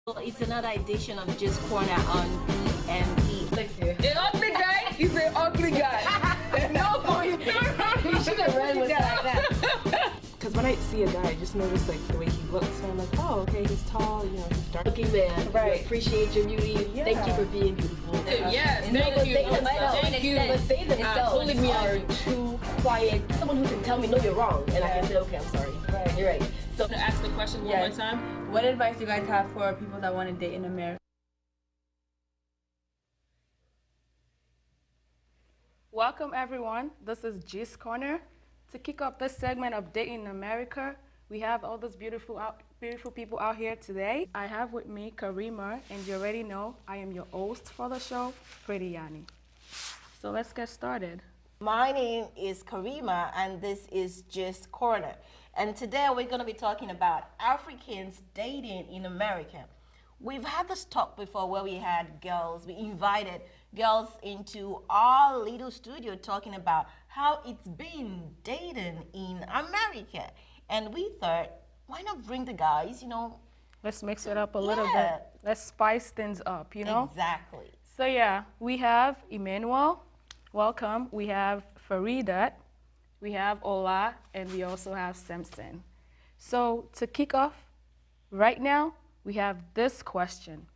It's another edition of Just Corner on BME. Look here. An ugly guy is an ugly guy. No, you should have read with that. Because when I see a guy, I just notice like the way he looks. So I'm like, oh, okay, he's tall, he's dark. Looking man. Right. Appreciate your beauty. Yeah. Thank you for being beautiful. Yes, No, thank but you. they themselves. Thank you. But they themselves Totally me are too quiet. Someone who can tell me, no, you're wrong. And I can say, okay, I'm sorry. Right. You're right. So To ask the question one more time. What advice do you guys have for people that want to date in America? Welcome everyone. This is G's Corner. To kick off this segment of Dating in America, we have all those beautiful people out here today. I have with me Karima, and you already know I am your host for the show, Pretty Yanni. So let's get started. My name is Karima, and this is Just Corner. And today we're going to be talking about Africans dating in America. We've had this talk before where we invited girls into our little studio talking about how it's been dating in America. And we thought, why not bring the guys, Let's mix it up a little Yeah. bit. Let's spice things up, Exactly. So yeah, we have Emmanuel. Welcome. We have Faridat. We have Ola, and we also have Simpson. So to kick off, right now, we have this question.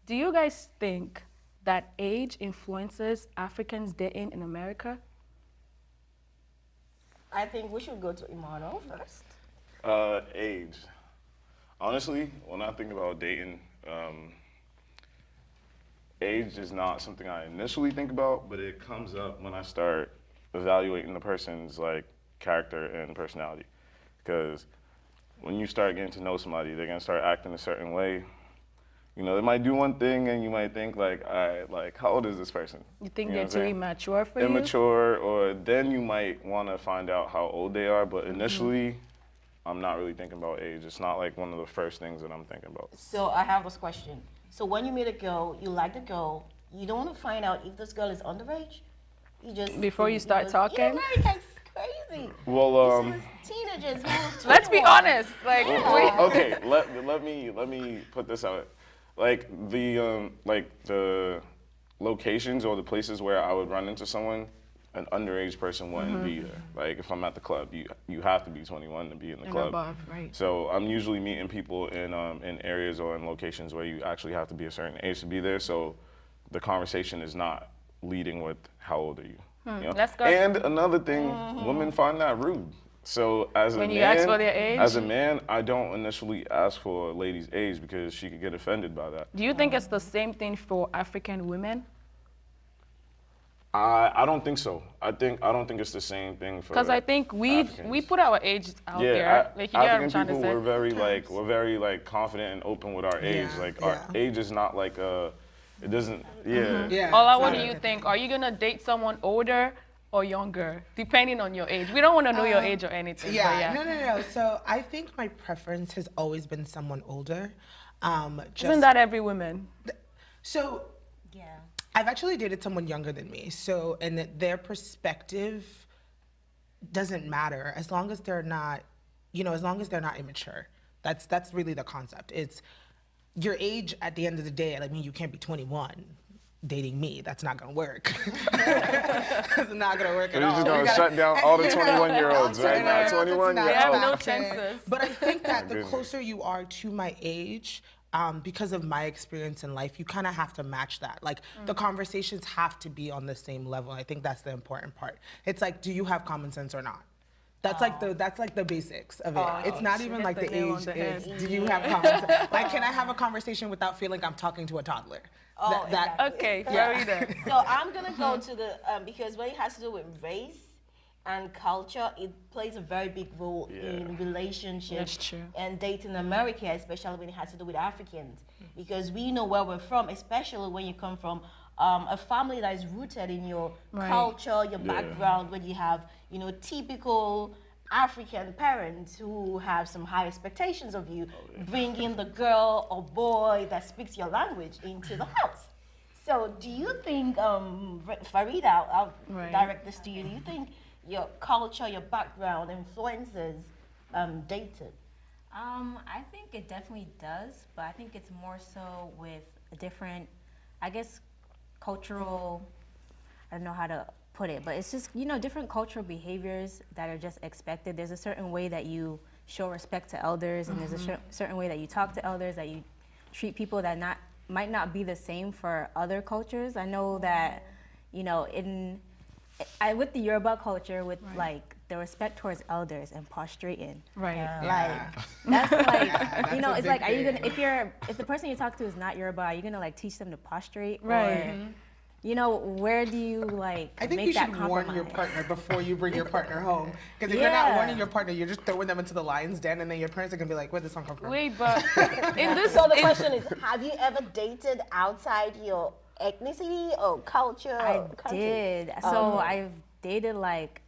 Do you guys think that age influences Africans dating in America? I think we should go to Emmanuel first. Age. Honestly, when I think about dating, age is not something I initially think about, but it comes up when I start evaluating the person's character and personality. Because when you start getting to know somebody, they're gonna start acting a certain way. They might do one thing and you might think all right, how old is this person? You think know they're what too I'm saying? immature for you? Immature, or then you might want to find out how old they are, but initially, I'm not really thinking about age. It's not like one of the first things that I'm thinking about. So I have this question. So when you meet a girl, you like the girl, you don't want to find out if this girl is underage. You just Before you start talking? America's crazy. Well, This is teenagers who are Let's be 21. honest. okay, let me put this out. The locations or the places where I would run into someone, an underage person wouldn't be there. Like if I'm at the club, you have to be 21 to be in the And club. above, right. So I'm usually meeting people in areas or in locations where you actually have to be a certain age to be there. So the conversation is not leading with how old are you. Let's go. And another thing, women find that rude. So as When a you man, ask for their age? as a man, I don't initially ask for a lady's age because she could get offended by that. Do you think it's the same thing for African women? I don't think so. I don't think it's the same thing for. Because I think we Africans. put our age out Yeah, there. You get what I'm African trying to people say? we're very confident and open with our age. Our age is not it doesn't. Yeah. Yeah. Ola, what do you think? Are you gonna date someone older or younger, depending on your age? We don't want to know your age or anything. but Yeah, no. So I think my preference has always been someone older. Isn't that every woman? So Yeah. I've actually dated someone younger than me. So, and that their perspective doesn't matter as long as they're not, as long as they're not immature. That's really the concept. It's your age at the end of the day. I mean, you can't be 21 dating me. That's not gonna work. It's not gonna work So at you're all. just gonna We gotta- shut down all the you know, 21-year-olds right now. that's 21, not you're They have out. no okay. chances. But I think that the goodness. closer you are to my age, because of my experience in life, you kind of have to match that. Like the conversations have to be on the same level. I think that's the important part. It's like, do you have common sense or not? That's like the basics of it. It's not even hit like the the nail on age. the head. It's do you have common sense? Like, can I have a conversation without feeling I'm talking to a toddler? Oh, exactly. Okay, Farida. So I'm gonna go to the because when it has to do with race and culture, it plays a very big role in relationships That's true. and dating in America, especially when it has to do with Africans, because we know where we're from, especially when you come from a family that is rooted in your Right. culture, your background, when you have typical African parents who have some high expectations of you, bringing the girl or boy that speaks your language into the house. So do you think, Farida, I'll Right. direct this to you, do you think your culture, your background influences dating? I think it definitely does, but I think it's more so with a different, I guess, cultural, I don't know how to put it, but it's just, different cultural behaviors that are just expected. There's a certain way that you show respect to elders, and there's a certain way that you talk to elders, that you treat people that might not be the same for other cultures. I know that, with the Yoruba culture, with like the respect towards elders and prostrating. Right. Like that's like That's a it's like, big are you thing. gonna if the person you talk to is not Yoruba, are you gonna like teach them to prostrate? Right. Or, where do you like I think make you that should warn your compromise? partner before you bring your partner home. Because if you're not Yeah. warning your partner, you're just throwing them into the lion's den, and then your parents are gonna be like, "Where'd this song come from?" Wait, but in this, So the question is, have you ever dated outside your ethnicity or culture? I or country? did. So I've dated like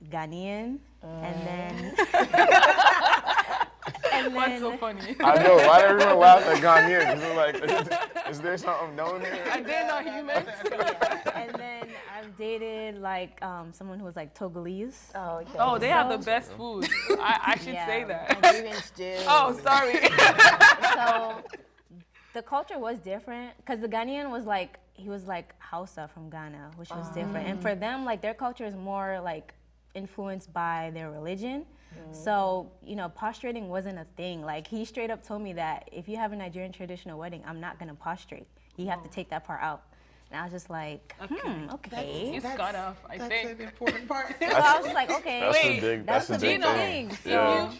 Ghanaian, and then what's so funny? I know. Why did everyone laugh at Ghanaian? Is it like, is there something known here? Are they not human? and then I've dated like someone who was like Togolese. Oh, okay. Oh, they have the best food. I should say Yeah. that. Nigerians do. Oh, sorry. So the culture was different because the Ghanaian was like, he was like Hausa from Ghana, which was different. And for them, like their culture is more like influenced by their religion. So, prostrating wasn't a thing. Like he straight up told me that if you have a Nigerian traditional wedding, I'm not gonna prostrate. You have to take that part out. And I was just like, okay. You got off, I That's think. an important part. So I was just like, okay. That's Wait, the big. that's That's the the big big thing. thing. Yeah.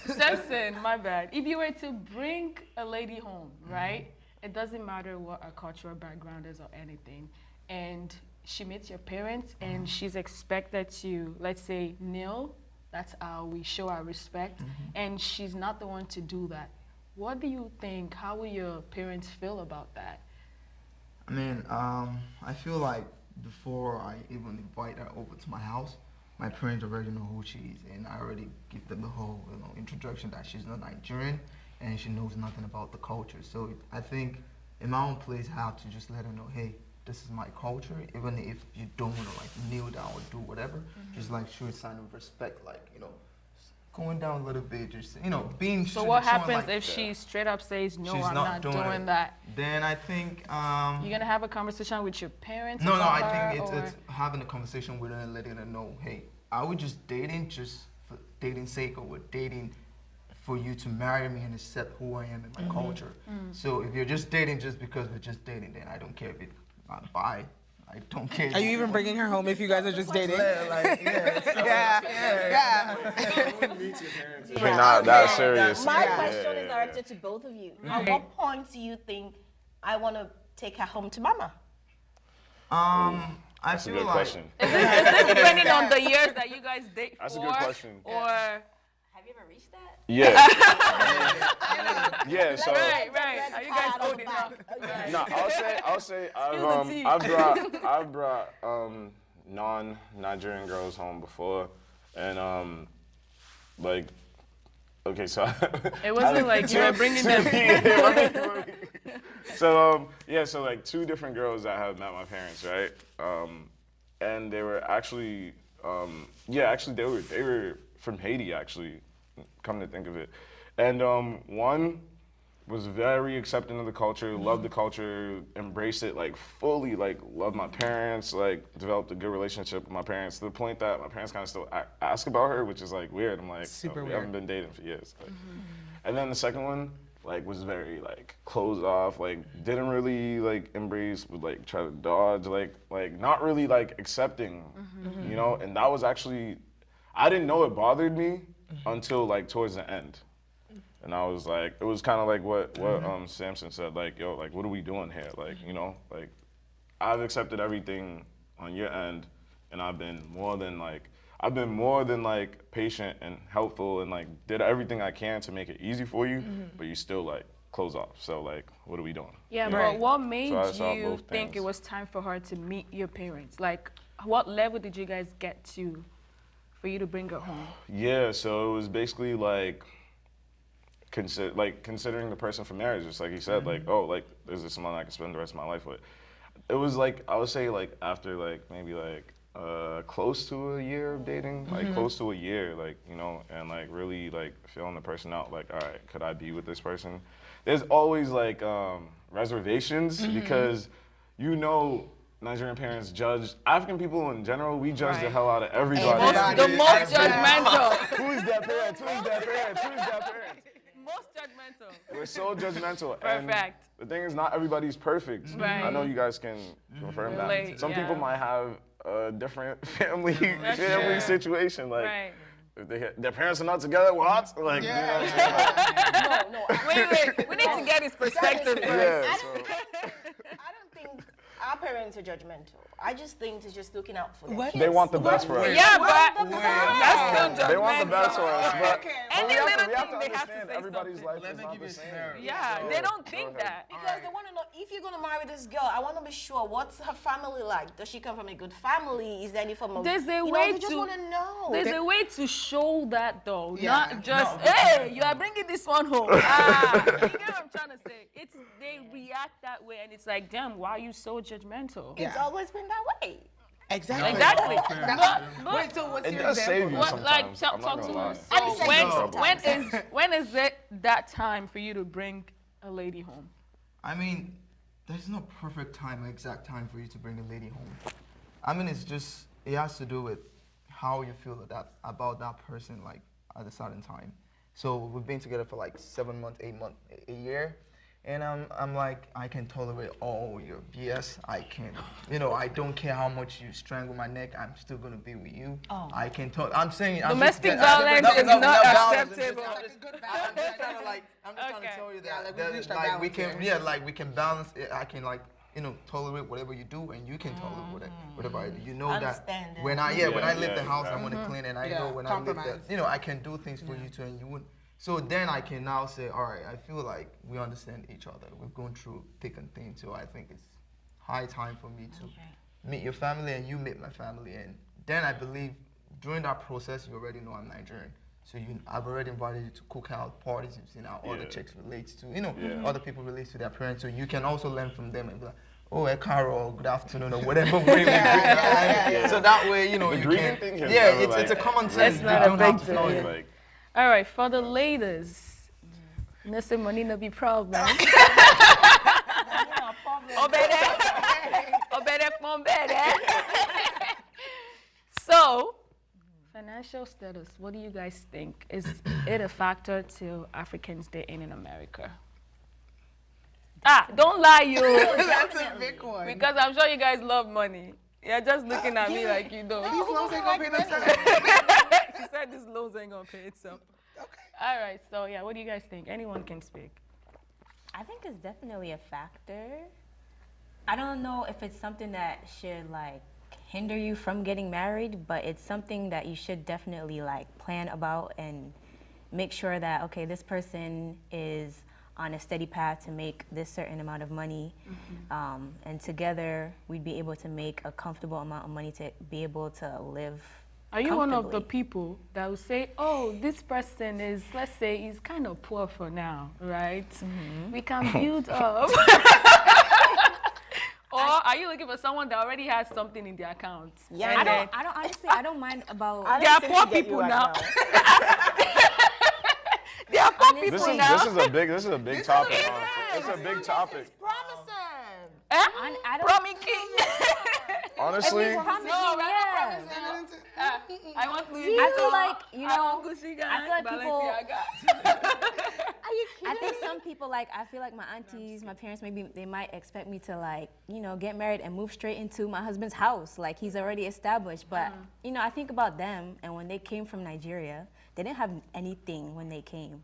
Samson, my bad. If you were to bring a lady home, right? It doesn't matter what her cultural background is or anything, and she meets your parents and she's expected to, let's say, kneel. That's how we show our respect, and she's not the one to do that. What do you think? How will your parents feel about that? I mean, I feel like before I even invite her over to my house, my parents already know who she is, and I already give them the whole, introduction that she's not Nigerian and she knows nothing about the culture. So I think in my own place, I have to just let her know, hey, this is my culture. Even if you don't want to like kneel down or do whatever, just like show a sign of respect, like going down a little bit, just being. So what showing, happens like, if she straight up says, no, she's I'm not doing it. that? Then I think You're gonna have a conversation with your parents? no, about I her, think or- it's having a conversation with her and letting her know, hey, are we just dating just for dating sake, or we're dating for you to marry me and accept who I am in my culture? So if you're just dating just because we're just dating, then I don't care if it's not bi. I don't care. Are you even bringing her home if you guys are just dating? Yeah, like, yeah. If you're not that serious. My yeah, question yeah, is yeah. directed to both of you. At what point do you think I want to take her home to mama? I That's a feel good like question. Is this depending on the years that you guys date That's a for? good question. Or Have you ever reached that? Yeah. Yeah. So. right. Are you guys old enough? No, I'll say Spill the tea. I've brought non-Nigerian girls home before, and like, okay, so It wasn't like you were bringing them. So so like two different girls that have met my parents, right? And they were actually they were from Haiti, actually, come to think of it. And one was very accepting of the culture, loved the culture, embraced it like fully, like loved my parents, like developed a good relationship with my parents to the point that my parents kind of still ask about her, which is like weird. I'm like, Super we weird. haven't been dating for years. Like, and then the second one like was very like closed off, like didn't really like embrace, would like try to dodge, like not really like accepting, and that was actually, I didn't know it bothered me until like towards the end. And I was like, it was kind of like what Samson said, like, yo, like, what are we doing here? Like, like, I've accepted everything on your end, and I've been more than like patient and helpful, and like did everything I can to make it easy for you, but you still like close off. So like, what are we doing? Yeah, Right. but what made So I saw you both think it things. was time for her to meet your parents? Like, what level did you guys get to for you to bring her home? Yeah, so it was basically like, considering the person for marriage, just like he said, like, oh, like, is this someone I can spend the rest of my life with? It was like, I would say like after like maybe like close to a year of dating, like close to a year, like, you know, and like really like feeling the person out, like, all right, could I be with this person? There's always like reservations because, you know, Nigerian parents judge, African people in general, we judge the hell out of everybody. The most judgmental. Who's that parent? Who's that parent? Who's that parent? Most judgmental. We're so judgmental. Perfect. And the thing is, not everybody's perfect. Right. I know you guys can confirm Relate, that. Some yeah. people might have a different family true. situation. Like, Right. if their parents are not together, what? Like, you know what I'm saying? Like, No, Wait. We need to get his perspective first. yeah. I don't think our parents are judgmental. I just think it's just looking out for them. They want the best for us. Yeah, but that's still judgmental. They want the best for us. But Any we have little to, we have to thing, they have to understand say everybody's something. life Let is me not give the you a same. scenario. Yeah, So, they don't go think ahead. that. Because they want to know, if you're going to marry this girl, I want to be sure, what's her family like? Does she come from a good family? Is there any form of... There's a you know, way they just to- want to know. There's a way to show that though, Yeah. not just, hey, you are bringing this one home. You get what I'm trying to say? It's they react that way, and it's like, damn, why are you so judgmental? It's always been that way. Exactly. Exactly. But Wait, so what's It your does save example? you what, like, sometimes. talk, I'm talk not to gonna us. lie. I say So when is it that time for you to bring a lady home? I mean, there's no perfect time, exact time for you to bring a lady home. I mean, it's just, it has to do with how you feel about that person, like, at a certain time. So we've been together for like 7 months, 8 months, a year. And I'm like, I can tolerate all your BS. I can, you know, I don't care how much you strangle my neck. I'm still gonna be with you. I can I'm saying Domestic violence is not acceptable. I'm just trying to like, I'm just trying to tell you that, like, we that, reached our like we balance can, here. like we can balance it. I can like, you know, tolerate whatever you do, and you can tolerate whatever I do. You know that Understand that. when I when I leave Yeah, the house, exactly. I'm gonna clean, and I Yeah, know when I leave compromise. the, you know, I can do things for you too, and you wouldn't. So then I can now say, all right, I feel like we understand each other. We've gone through thick and thin, so I think it's high time for me to meet your family and you meet my family. And then I believe during that process, you already know I'm Nigerian. So I've already invited you to cookout parties. You've seen how other chicks relate to, you know, other people relate to their parents. So you can also learn from them and be like, oh, Carol, good afternoon, or whatever way we bring. So that way, you know, The you greeting can. thing is Yeah, never it's a like- common sense. You not a don't have big to know it. Like, All right, for the ladies, no say money no be problem. So, financial status, what do you guys think? Is it a factor to Africans dating in America? Don't lie, you. That's a big one. Because I'm sure you guys love money. You're just looking at me like you don't. These loans ain't gonna pay themselves. She said this loans ain't gonna pay itself. Okay. All right, so yeah, what do you guys think? Anyone can speak. I think it's definitely a factor. I don't know if it's something that should like hinder you from getting married, but it's something that you should definitely like plan about and make sure that, okay, this person is on a steady path to make this certain amount of money, and together we'd be able to make a comfortable amount of money to be able to live. Are you one of the comfortably. people that will say, oh, this person is, let's say, he's kind of poor for now, right? We can build up. Or are you looking for someone that already has something in their account? Yeah, And then- I don't honestly, I don't mind about. I There are don't poor think she get you people right now. There are poor people this now. is a big topic. Honestly. It's a big topic. Promising. I don't. Promi King. Honestly, Yeah. I want Louis I feel Vuitton. like, you I know, want Gucci gang, I feel like people- Balenciaga. I think some people like, I feel like my aunties, my parents, maybe they might expect me to like, you know, get married and move straight into my husband's house. Like he's already established. But, you know, I think about them and when they came from Nigeria, they didn't have anything when they came.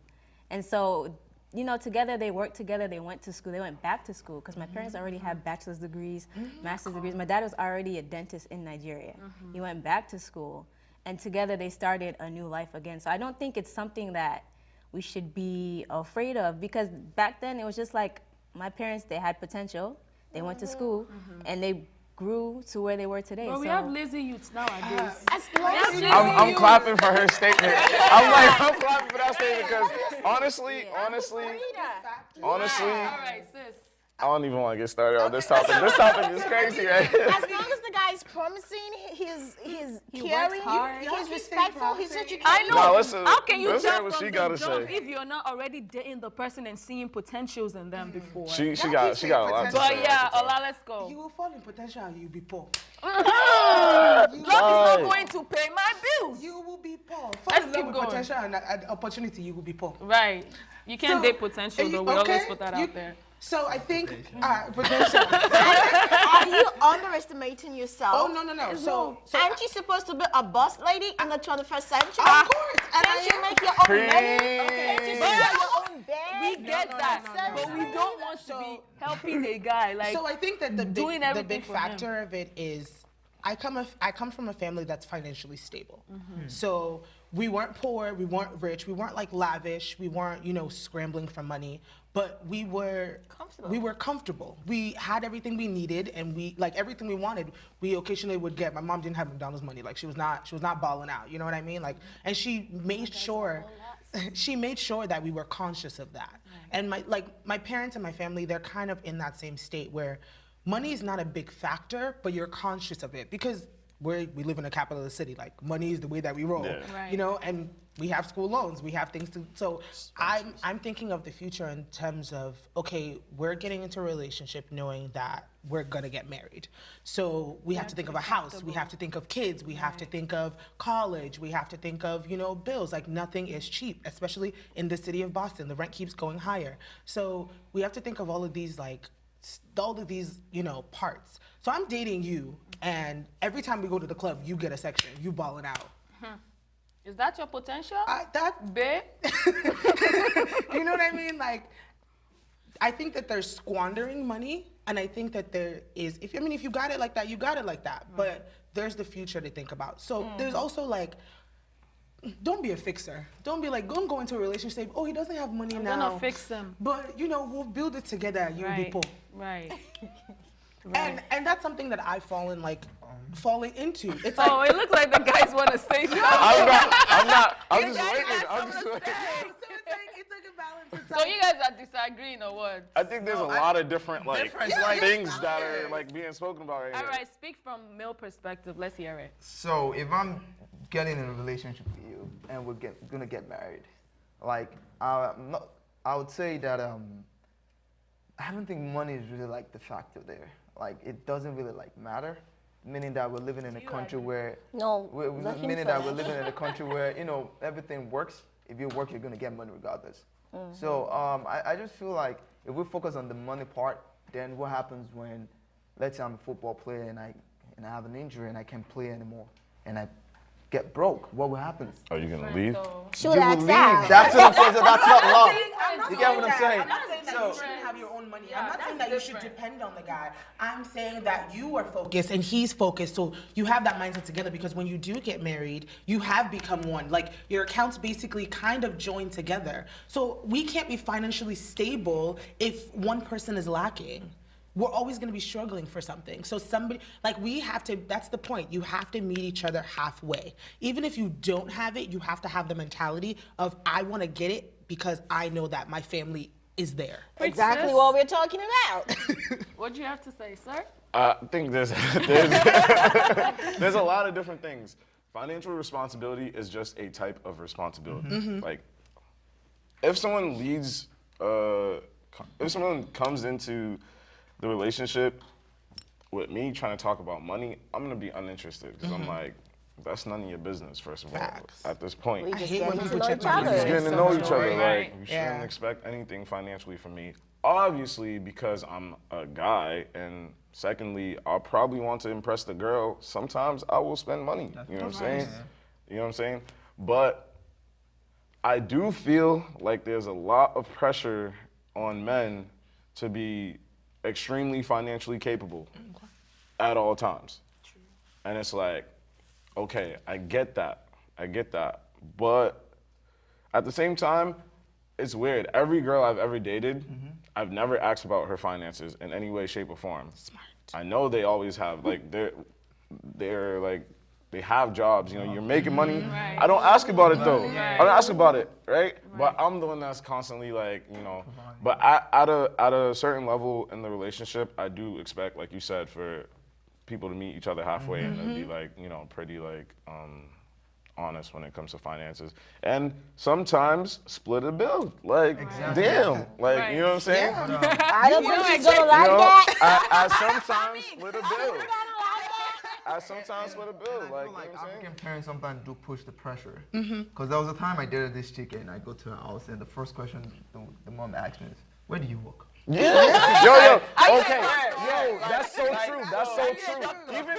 And so, you know, together, they worked together, they went to school, they went back to school because my parents already had bachelor's degrees, master's degrees. My dad was already a dentist in Nigeria. He went back to school and together they started a new life again. So I don't think it's something that we should be afraid of because back then it was just like my parents, they had potential, they went to school and they grew to where they were today. But we have lazy youths nowadays. I'm clapping for her statement. I'm clapping for that statement because honestly, All right, sis. I don't even want to get started on this topic. This topic is crazy, right? As long as the guy is promising, he he's He caring, works hard. he's respectful, he's educated. I know. Nah, listen, How can you let's hear tell what from she the gotta jump say. if you're not already dating the person and seeing potentials in them before? She That got keeps a lot to potential. say. But yeah, I can tell. Ola, let's go. You will fall in potential and you'll be poor. Love is not Right. going to pay my bills. You will be poor. Let's Fall in love keep with going. potential and opportunity, you will be poor. Right. You can't So, date potential, are you- though. We always okay? put that You- out there. So I think potential. Are you underestimating yourself? Oh no. So Aren't you supposed to be a boss lady in the 21st century? of course, and Can't I you am. make your own Preach. money? Can't you set your own bed? We get that, no, but we don't want to be helping a guy. Like, So I think that the doing big, the everything big for him. factor of it is I come from a family that's financially stable. Mm-hmm. So we weren't poor, we weren't rich, we weren't like lavish, we weren't, scrambling for money, but we were comfortable. We had everything we needed and we like everything we wanted. We occasionally would get. My mom didn't have McDonald's money. Like she was not balling out, you know what I mean? Like, and she made sure that we were conscious of that. And my parents and my family, they're kind of in that same state where money is not a big factor, but you're conscious of it because we live in the capital of the city. Like money is the way that we roll, Yeah. Right. and we have school loans, we have things to. So I'm thinking of the future in terms of okay, we're getting into a relationship knowing that we're gonna get married. So we have to think of a house, we have to think of kids, we have to think of college, we have to think of bills. Like nothing is cheap, especially in the city of Boston. The rent keeps going higher. So we have to think of all of these parts. So I'm dating you, and every time we go to the club, you get a section, you balling out. is that your potential? That Babe? you know what I mean? Like, I think that there's squandering money, and I think that there is. If you got it like that, you got it like that. But there's the future to think about. So there's also like. Don't be a fixer. Don't be like, don't go into a relationship. Oh, he doesn't have money I'm now. gonna fix him. But we'll build it together. You'll be Right. poor. Right. And that's something that I've fallen into. It's like Oh, it looks like the guys want to say something. I'm just guys waiting. got I'm just something to waiting. so it's like a balance. So you guys are disagreeing or what? I think there's a lot of different things that are yes. like being spoken about right All here. right, speak from male perspective. Let's hear it. So if I'm getting in a relationship with you and we're gonna get married, like I would say that I don't think money is really like the factor there. Like it doesn't really like matter, meaning that we're living in a country where No, let him meaning that we're finish. living in a country where everything works. If you work, you're gonna get money regardless. So I just feel like if we focus on the money part, then what happens when, let's say I'm a football player and I have an injury and I can't play anymore and I get broke, what will happen? Are you gonna leave? Shoot You ass will leave. out. That's what I'm saying. So that's not love. I'm You get what I'm saying? I'm not saying that So- you shouldn't have your own money. Yeah, I'm not saying that that's you should different. depend on the guy. I'm saying that you are focused and he's focused. So you have that mindset together because when you do get married, you have become one. Like your accounts basically kind of join together. So we can't be financially stable if one person is lacking. We're always going to be struggling for something. So we have to, that's the point. You have to meet each other halfway. Even if you don't have it, you have to have the mentality of, I want to get it because I know that my family is there. Exactly what we're talking about. What do you have to say, sir? I think there's a lot of different things. Financial responsibility is just a type of responsibility. Like, if someone if someone comes into the relationship with me trying to talk about money, I'm gonna be uninterested because I'm like, that's none of your business, first of all, Facts. at this point. We I just hate when getting to people know check each my other. Just getting to know each other. Right. Like, you shouldn't Yeah. expect anything financially from me. Obviously, because I'm a guy, and secondly, I'll probably want to impress the girl. Sometimes I will spend money. You know what I'm saying? You know what I'm saying? But I do feel like there's a lot of pressure on men to be extremely financially capable at all times. And it's like, okay, I get that. But at the same time, it's weird. Every girl I've ever dated, I've never asked about her finances in any way, shape, or form. Smart. I know they always have, like, they're like, they have jobs, you're making money. Right. I don't ask about it though. Right. I don't ask about it, right? But I'm the one that's constantly like, but at a certain level in the relationship, I do expect, like you said, for people to meet each other halfway and then be like, you know, pretty like honest when it comes to finances. And sometimes split a bill. Like, damn. Like, you know what I'm saying? I don't think she's gonna like that. I sometimes split a bill. I sometimes split a bill. I Like, feel like you know what I'm saying? African parents sometimes do push the pressure. Because there was a time I dated this chick and I go to her house and the first question the mom asked me is, where do you work? Yeah. Yo. Okay. Yo, that's so true. That's so true. Even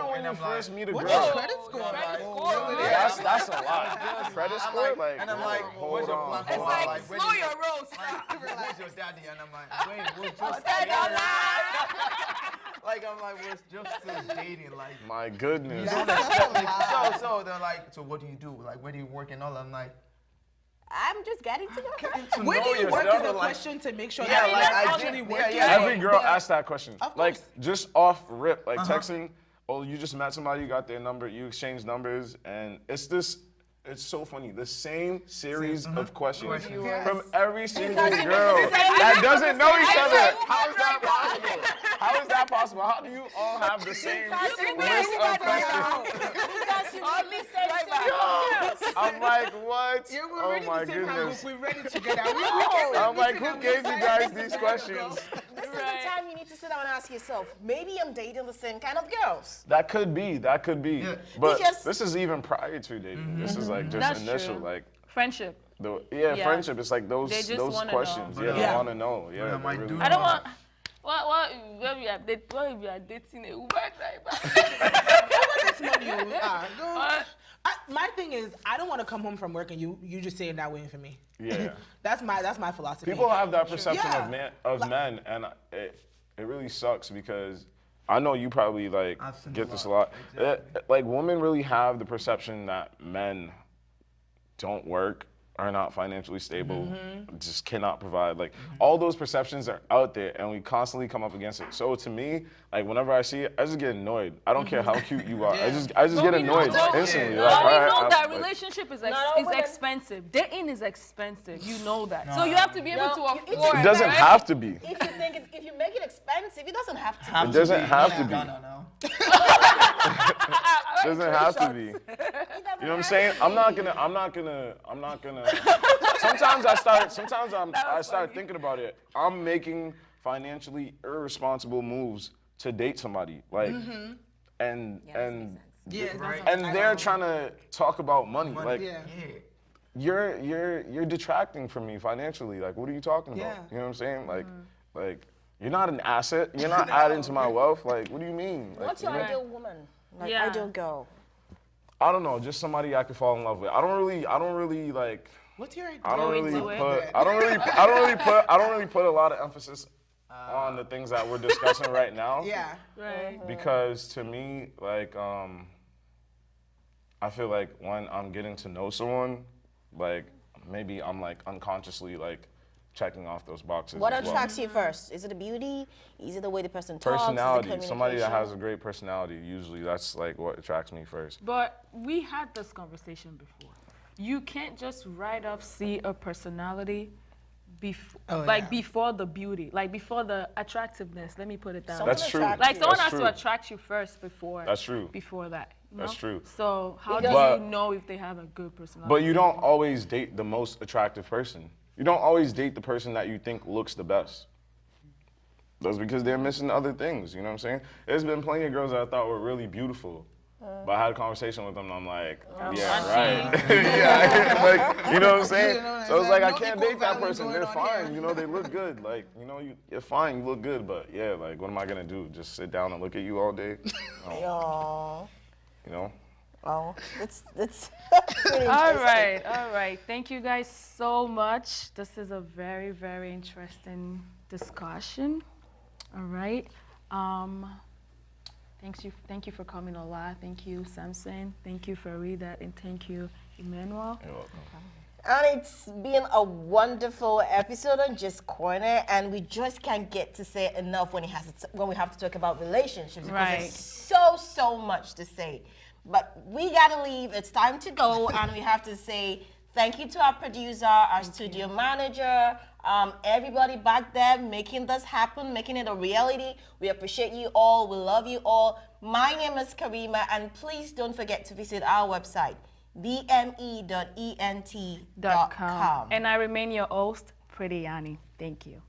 when you first meet a girl. What's your credit score? That's a lot. Credit score, like. And I'm like, what's your plan for It's life? like, Where slow do you- your rolls. Where's your daddy? And I'm like, wait, we're just like I'm like, we're just still dating. Like, My goodness. so they're like, so what do you do? Like, where do you work and all? I'm like, I'm just getting to know her. to Where do know you your work is daughter, a like, question to make sure Yeah, that like, it's I actually did- working. yeah. Every girl asks that question. Of Like, course. just off rip, like texting, oh, you just met somebody, you got their number, you exchange numbers, and it's so funny. The same series of questions from every single girl that doesn't know each other. How is that possible? How is that possible? How do you all have the same list of questions? Because you only said I'm like, what? Yeah, we're Oh already my in the same goodness. handbook. We're ready together. I'm like, who gave you guys these questions? This is the time you need to sit down and ask yourself, maybe I'm dating the same kind of girls. That could be. But Because- this is even prior to dating. This is like just That's initial, true. like Friendship. yeah, friendship. It's like those They just wanna questions. know. Yeah, they Yeah. want to know. Yeah, my they really dude- I don't wanna want. What when we are dating a Uber driver? My thing is, I don't want to come home from work and you just saying that waiting for me. Yeah. That's my philosophy. People have that perception Yeah. of men, and it really sucks because I know you probably like I've seen get a this a lot. lot. Like women really have the perception that men don't work, are not financially stable, just cannot provide. Like all those perceptions are out there, and we constantly come up against it. So to me, like whenever I see it, I just get annoyed. I don't care how cute you are. I just get annoyed instantly. Like, But we alright, know I'm that like- relationship is Not all women- expensive. Dating is expensive. You know that. So you have to be able to afford. It doesn't right? have to be. If you make it expensive, it doesn't have to. It doesn't have to be. No. It doesn't have to be. You know what I'm saying? I'm not gonna. Sometimes I start thinking about it. I'm making financially irresponsible moves to date somebody, like, and they're trying to talk about money. Like, Yeah. you're detracting from me financially. Like, what are you talking about? Yeah. You know what I'm saying? Like, you're not an asset. You're not adding to my wealth. Like, what do you mean? Like, What's your you know? ideal woman? Like Yeah. ideal girl? I don't know, just somebody I could fall in love with. I don't really like. What's your idea? I don't really into it. put. I don't really put a lot of emphasis on the things that we're discussing right now. Yeah. Right. Because to me, like, I feel like when I'm getting to know someone, like maybe I'm like unconsciously like checking off those boxes. What as well. attracts you first? Is it the beauty? Is it the way the person talks? Is it Personality. Somebody that communication? has a great personality. Usually, that's like what attracts me first. But we had this conversation before. You can't just right off see a personality before the beauty, like before the attractiveness. Let me put it that way. Someone That's true. attracts Like you. someone That's has true. to attract you first before. That's true. Before that. you That's know? true. So how Because- do you know if they have a good personality? But you don't always date the most attractive person. You don't always date the person that you think looks the best. That's because they're missing other things, you know what I'm saying? There's been plenty of girls that I thought were really beautiful. But I had a conversation with them and I'm like, yeah, right. Yeah, like, you know what I'm saying? So it's like, I can't date that person. They're fine, you know, they look good. Like, you know, you're fine, you look good, but yeah, like, what am I gonna do? Just sit down and look at you all day? No, Aw. you know? Oh, it's All right. Thank you guys so much. This is a very, very interesting discussion. All right. Thank you for coming, Ola. Thank you, Samson. Thank you, Farida, and thank you, Emmanuel. You're welcome. And it's been a wonderful episode on Just Corner, and we just can't get to say enough when we have to talk about relationships because Right. there's so much to say. But we gotta leave. It's time to go, and we have to say thank you to our producer, our studio manager, everybody back there making this happen, making it a reality. We appreciate you all. We love you all. My name is Karima, and please don't forget to visit our website, bme.ent.com. And I remain your host, Pretty Annie. Thank you.